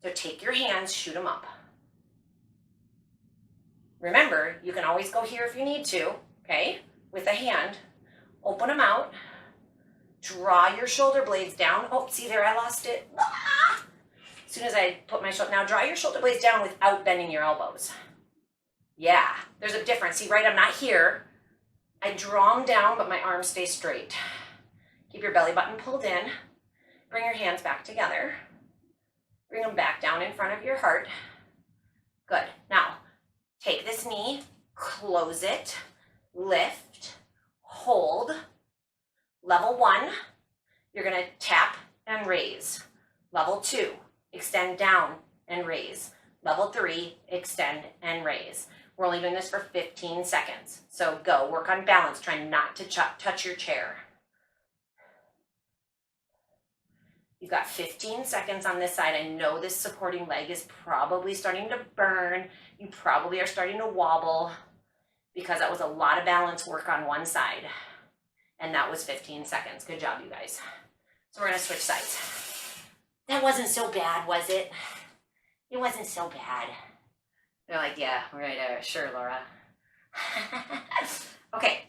[SPEAKER 1] So take your hands, shoot them up. Remember, you can always go here if you need to, okay? With a hand, open them out, draw your shoulder blades down. Oh, see there, I lost it. Ah! As soon as I put my shoulder, now draw your shoulder blades down without bending your elbows. Yeah, there's a difference. See, right, I'm not here. I draw them down, but my arms stay straight. Keep your belly button pulled in. Bring your hands back together. Bring them back down in front of your heart. Good. Now, take this knee, close it, lift, hold. Level 1, you're going to tap and raise. Level 2, extend down and raise. Level 3, extend and raise. We're only doing this for 15 seconds. So go, work on balance. Try not to touch your chair. You've got 15 seconds on this side. I know this supporting leg is probably starting to burn. You probably are starting to wobble because that was a lot of balance work on one side. And that was 15 seconds. Good job, you guys. So we're gonna switch sides. That wasn't so bad, was it? It wasn't so bad. They're like, yeah, right, sure, Laura. Okay,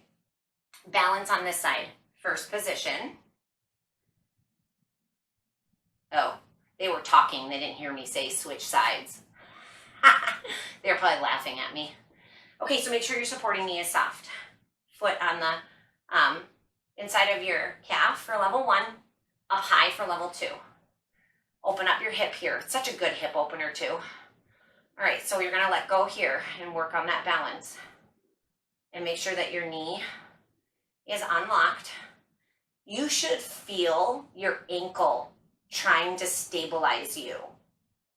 [SPEAKER 1] balance on this side. First position. Oh, they were talking. They didn't hear me say switch sides. They're probably laughing at me. Okay, so make sure your supporting knee is soft. Foot on the inside of your calf for level 1, up high for level 2. Open up your hip here. It's such a good hip opener too. All right, so you're gonna let go here and work on that balance. And make sure that your knee is unlocked. You should feel your ankle trying to stabilize you.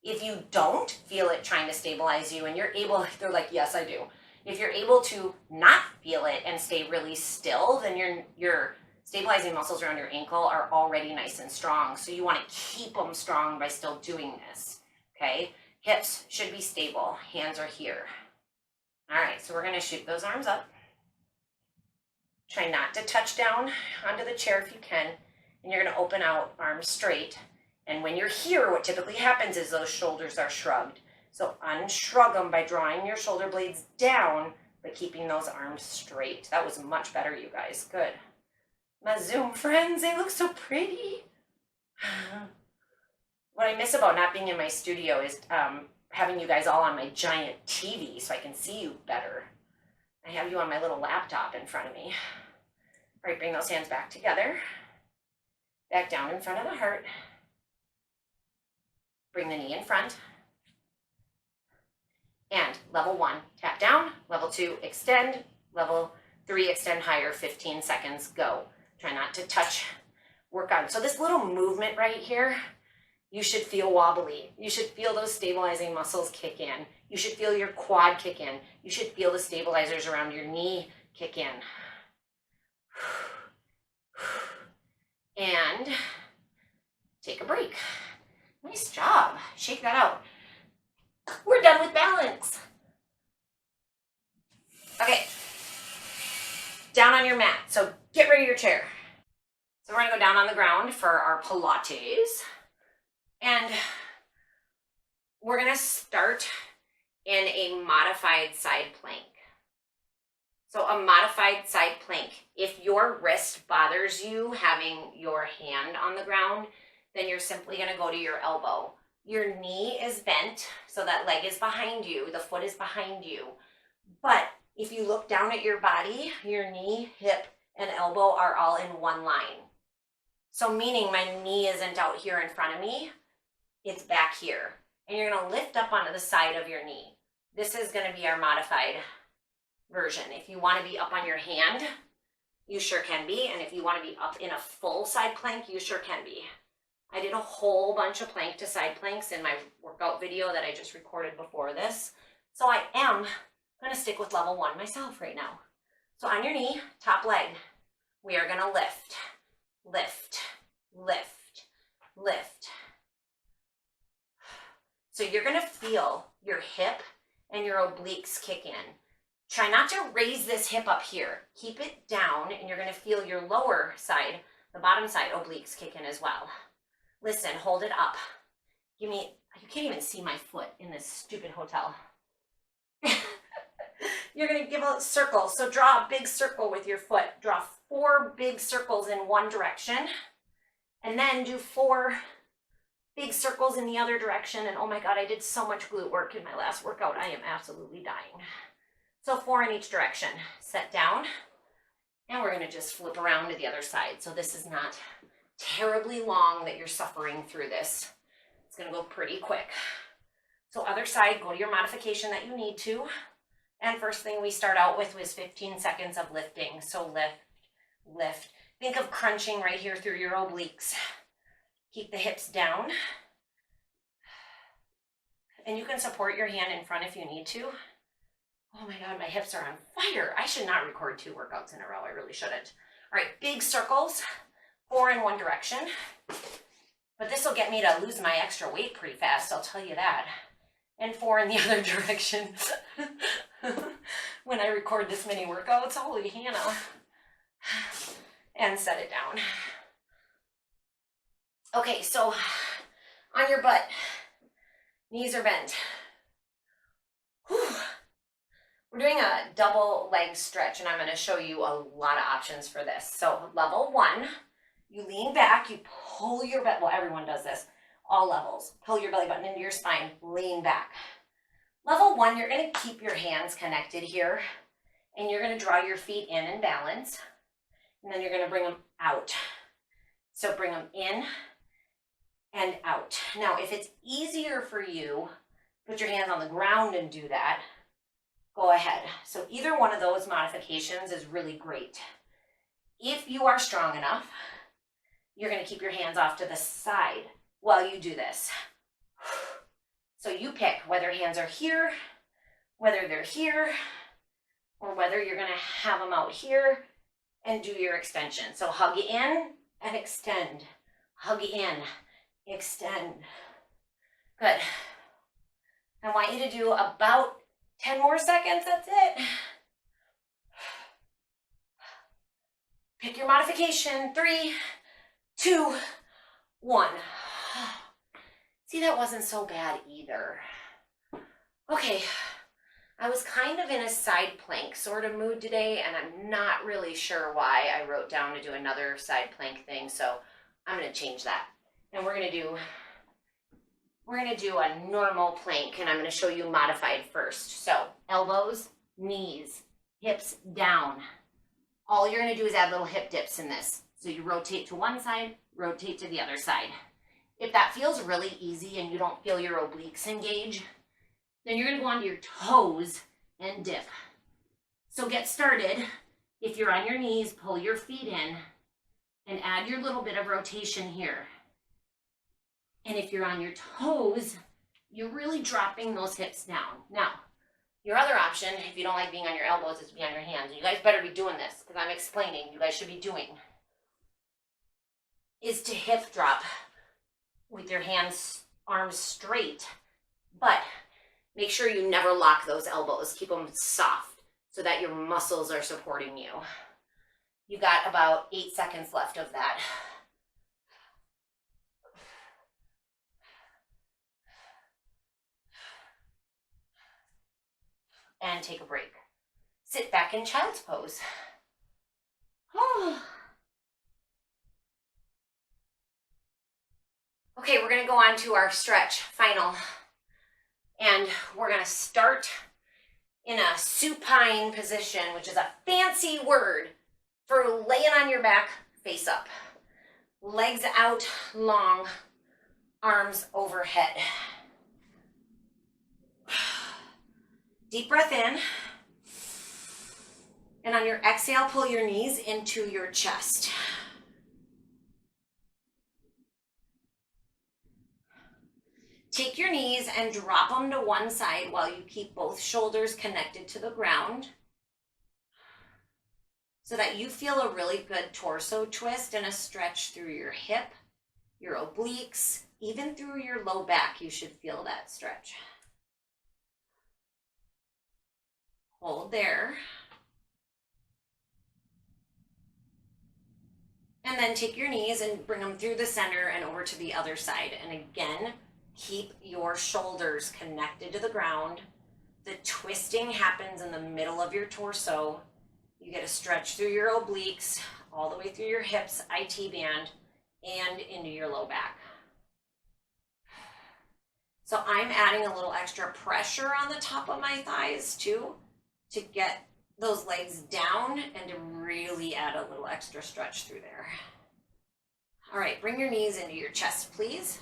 [SPEAKER 1] If you don't feel it trying to stabilize you and you're able, they're like, yes, I do. If you're able to not feel it and stay really still, then your stabilizing muscles around your ankle are already nice and strong. So you want to keep them strong by still doing this, okay? Hips should be stable. Hands are here. All right, so we're going to shoot those arms up. Try not to touch down onto the chair if you can. And you're going to open out, arms straight. And when you're here, what typically happens is those shoulders are shrugged. So unshrug them by drawing your shoulder blades down, but keeping those arms straight. That was much better, you guys. Good. My Zoom friends, they look so pretty. What I miss about not being in my studio is having you guys all on my giant TV so I can see you better. I have you on my little laptop in front of me. All right, bring those hands back together. Back down in front of the heart. Bring the knee in front. And level 1, tap down. Level 2, extend. Level 3, extend higher, 15 seconds, go. Try not to touch, work on. So this little movement right here, you should feel wobbly. You should feel those stabilizing muscles kick in. You should feel your quad kick in. You should feel the stabilizers around your knee kick in. And take a break. Nice job. Shake that out. We're done with balance. Okay. Down on your mat. So get rid of your chair. So we're going to go down on the ground for our Pilates. And we're going to start in a modified side plank. So a modified side plank. If your wrist bothers you having your hand on the ground, then you're simply going to go to your elbow. Your knee is bent, so that leg is behind you, the foot is behind you. But if you look down at your body, your knee, hip, and elbow are all in one line. So meaning my knee isn't out here in front of me, it's back here. And you're going to lift up onto the side of your knee. This is going to be our modified version. If you want to be up on your hand, you sure can be. And if you want to be up in a full side plank, you sure can be. I did a whole bunch of plank to side planks in my workout video that I just recorded before this. So I am going to stick with level 1 myself right now. So on your knee, top leg, we are going to lift, lift, lift, lift. So you're going to feel your hip and your obliques kick in. Try not to raise this hip up here. Keep it down and you're going to feel your lower side, the bottom side obliques kick in as well. Listen, hold it up. You can't even see my foot in this stupid hotel. You're going to give a circle. So draw a big circle with your foot. Draw 4 big circles in one direction. And then do 4 big circles in the other direction. And oh my God, I did so much glute work in my last workout. I am absolutely dying. So 4 in each direction. Set down. And we're going to just flip around to the other side. So this is not terribly long that you're suffering through this. It's gonna go pretty quick. So other side, go to your modification that you need to. And first thing we start out with was 15 seconds of lifting. So lift, lift. Think of crunching right here through your obliques. Keep the hips down. And you can support your hand in front if you need to. Oh my God, my hips are on fire. I should not record 2 workouts in a row. I really shouldn't. All right, big circles, 4 in one direction. But this will get me to lose my extra weight pretty fast, I'll tell you that. And 4 in the other direction. When I record this many workouts, holy Hannah. And set it down. Okay, so on your butt, knees are bent. Whew. We're doing a double leg stretch, and I'm going to show you a lot of options for this. So level 1, you lean back, you pull your belly, well, everyone does this, all levels. Pull your belly button into your spine, lean back. Level 1, you're going to keep your hands connected here, and you're going to draw your feet in and balance, and then you're going to bring them out. So bring them in and out. Now, if it's easier for you, put your hands on the ground and do that, go ahead. So either one of those modifications is really great. If you are strong enough, you're going to keep your hands off to the side while you do this. So you pick whether hands are here, whether they're here, or whether you're going to have them out here and do your extension. So hug in and extend. Hug in, extend. Good. I want you to do about 10 more seconds, that's it. Pick your modification, 3, 2, 1. See, that wasn't so bad either. Okay, I was kind of in a side plank sort of mood today, and I'm not really sure why I wrote down to do another side plank thing, so I'm gonna change that. And we're gonna do a normal plank, and I'm gonna show you modified first. So elbows, knees, hips down. All you're gonna do is add little hip dips in this. So you rotate to one side, rotate to the other side. If that feels really easy and you don't feel your obliques engage, then you're gonna go onto your toes and dip. So get started. If you're on your knees, pull your feet in and add your little bit of rotation here. And if you're on your toes, you're really dropping those hips down. Now, your other option, if you don't like being on your elbows, is to be on your hands. You guys better be doing this because I'm explaining. You guys should be doing. Is to hip drop with your hands, arms straight, but make sure you never lock those elbows. Keep them soft so that your muscles are supporting you. You got about 8 seconds left of that. And take a break. Sit back in child's pose. Okay, we're gonna go on to our stretch, final. And we're gonna start in a supine position, which is a fancy word for laying on your back, face up. Legs out long, arms overhead. Deep breath in. And on your exhale, pull your knees into your chest. Take your knees and drop them to one side while you keep both shoulders connected to the ground so that you feel a really good torso twist and a stretch through your hip, your obliques, even through your low back. You should feel that stretch. Hold there. And then take your knees and bring them through the center and over to the other side. And again, keep your shoulders connected to the ground. The twisting happens in the middle of your torso. You get a stretch through your obliques, all the way through your hips, IT band, and into your low back. So I'm adding a little extra pressure on the top of my thighs too, to get those legs down and to really add a little extra stretch through there. All right, bring your knees into your chest, please.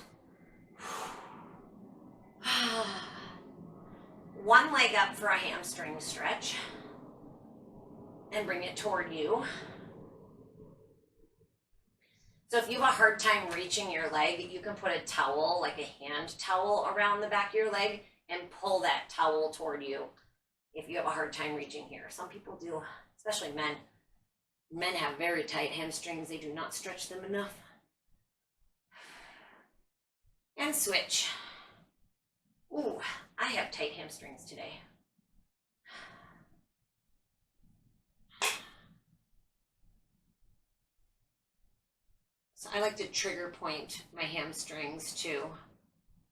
[SPEAKER 1] One leg up for a hamstring stretch. And bring it toward you. So if you have a hard time reaching your leg, you can put a towel, like a hand towel, around the back of your leg and pull that towel toward you if you have a hard time reaching here. Some people do, especially men. Men have very tight hamstrings. They do not stretch them enough. And switch. Ooh, I have tight hamstrings today. So I like to trigger point my hamstrings too,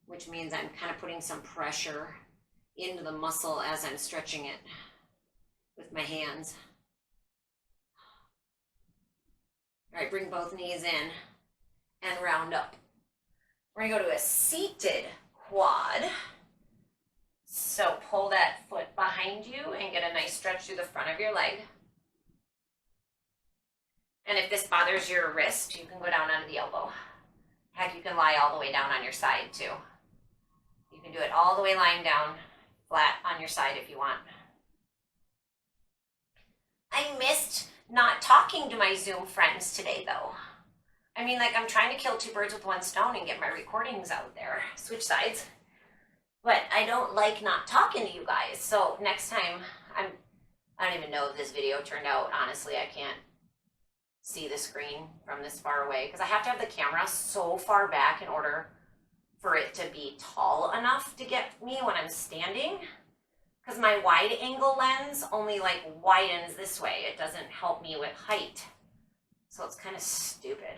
[SPEAKER 1] which means I'm kind of putting some pressure into the muscle as I'm stretching it with my hands. All right, bring both knees in and round up. We're gonna go to a seated quad. So pull that foot behind you and get a nice stretch through the front of your leg. And if this bothers your wrist, you can go down onto the elbow. Heck, you can lie all the way down on your side too. You can do it all the way lying down, flat on your side if you want. I missed not talking to my Zoom friends today though. I mean, like, I'm trying to kill two birds with one stone and get my recordings out there, switch sides. But I don't like not talking to you guys. So next time, I don't even know if this video turned out. Honestly, I can't see the screen from this far away because I have to have the camera so far back in order for it to be tall enough to get me when I'm standing. Because my wide angle lens only like widens this way. It doesn't help me with height. So it's kind of stupid.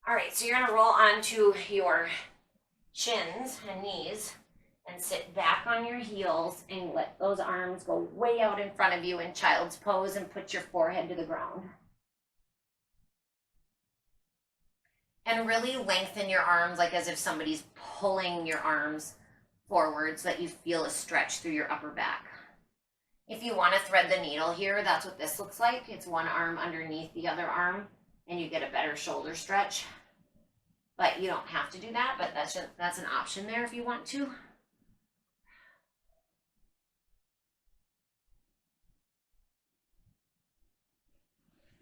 [SPEAKER 1] All right, so you're gonna roll onto your chins and knees and sit back on your heels and let those arms go way out in front of you in child's pose and put your forehead to the ground. And really lengthen your arms like as if somebody's pulling your arms forward so that you feel a stretch through your upper back. If you want to thread the needle here, that's what this looks like. It's one arm underneath the other arm and you get a better shoulder stretch. But you don't have to do that, but that's an option there if you want to.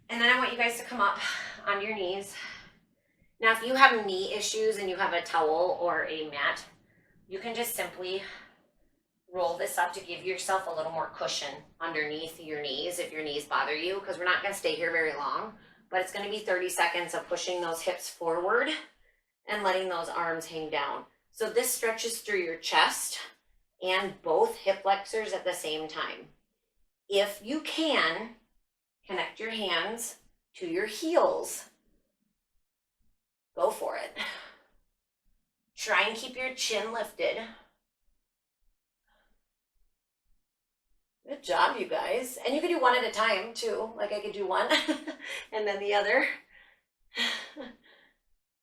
[SPEAKER 1] And then I want you guys to come up on your knees. Now, if you have knee issues and you have a towel or a mat, you can just simply roll this up to give yourself a little more cushion underneath your knees if your knees bother you, because we're not going to stay here very long, but it's going to be 30 seconds of pushing those hips forward and letting those arms hang down. So this stretches through your chest and both hip flexors at the same time. If you can, connect your hands to your heels. Go for it. Try and keep your chin lifted. Good job, you guys. And you can do one at a time too. Like I could do one and then the other.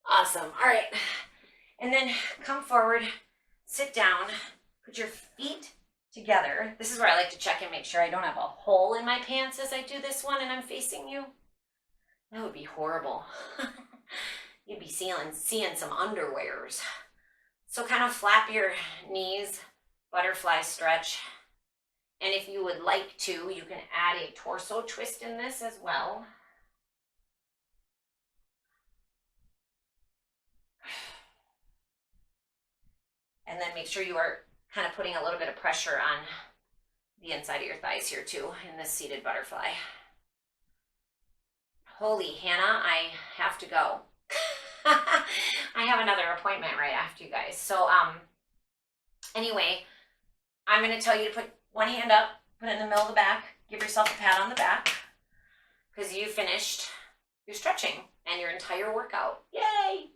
[SPEAKER 1] Awesome. All right. And then come forward, sit down, put your feet together. This is where I like to check and make sure I don't have a hole in my pants as I do this one and I'm facing you. That would be horrible. You'd be seeing some underwears. So kind of flap your knees, butterfly stretch. And if you would like to, you can add a torso twist in this as well. And then make sure you are kind of putting a little bit of pressure on the inside of your thighs here too in this seated butterfly. Holy Hannah, I have to go. I have another appointment right after you guys. So anyway, I'm going to tell you to put one hand up, put it in the middle of the back, give yourself a pat on the back because you finished your stretching and your entire workout. Yay!